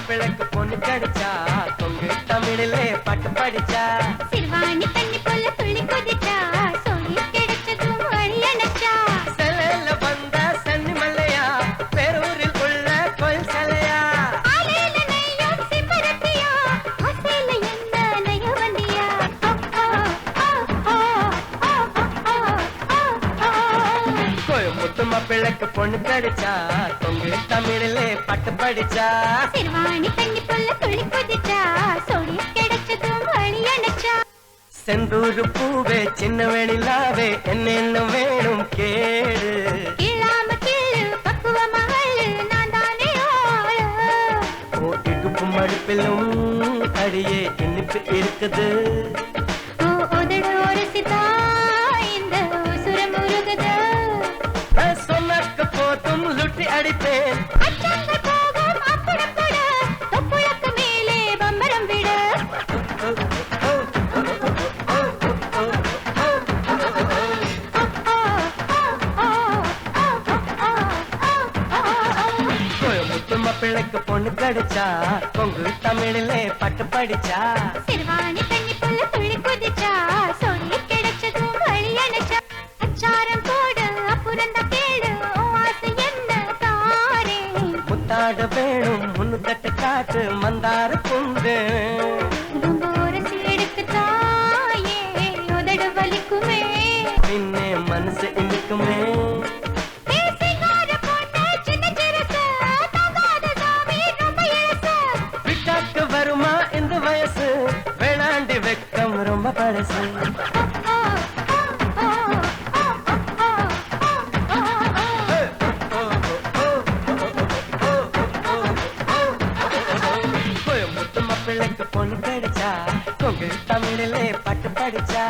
மாப்பிள்ளைக்கு பொண்ணு கிடைச்சா கொங்கு தமிழிலே பாட்டு படிச்சா சிறுவாணி தண்ணி போல துள்ளி குதிச்சா சொல்லி கிடைச்சதும் வழி அணைச்சா செலையில வந்த சன்னி மல்லையா பேரூரில் உள்ள கோயில் சிலையா ஆலையில நெய்யும் சிப்பரத்தியா ஆசையில என்ன நெய்ய வண்டியா கோயம்புத்து மாப்பிள்ளைக்கு பொண்ணு கிடைச்சா கொங்கு தமிழிலே பாட்டு படிச்சா சிறுவாணி தண்ணி போல துள்ளி குதிச்சா சொல்லி கிடைச்சதும் வழி அணைச்சா செந்தூரு பூவே சின்ன வெளிலாவே என்னென்ன வேணும் கேடு இல்லாம கீழு பக்குவ மகள் நான் தானே ஆளு இடுப்பு மடுப்பிலும் அடியே இனிப்பு இருக்குது உதடு ஒரு சிதா இந்த உசுரம் உருகுது சொன்னக்கு போதும் லுட்டி அடிப்பேன் அச்சங்கள் போகும் அப்புறப்பட தொப்புளுக்கு மேலே பம்பரம் விடு கோயம்புத்து மாப்பிள்ளைக்கு பொண்ணு கிடைச்சா கொங்கு தமிழிலே பாட்டு படிச்சா சிறுவாணி தண்ணி புள்ள துள்ளி குதிச்சா சொல்லி கிடைச்சதும் வழி அணைச்சா அச்சாரம் போடு அப்புறந்தா கேடு ஆசை என்ன தாரே முத்தாட வேணும் முன்னு தட்டு காட்டு மந்தார புண்டு கும்பூரசி எடுத்து தாயே உதடு வலிக்குமே பின்னே மனசு இனிக்குமே பேசிங்கார போட்ட சின்ன சிறுசு தகாத சாமி ரொம்ப இழுசு விட்டாக்கு வருமா இந்த வயசு வேளாண்டி வெக்கம் ரொம்ப பழசு கோயம்புத்து மாப்பிள்ளைக்கு பொண்ணு கிடைச்சா கொங்கு தமிழிலே பாட்டு படிச்சா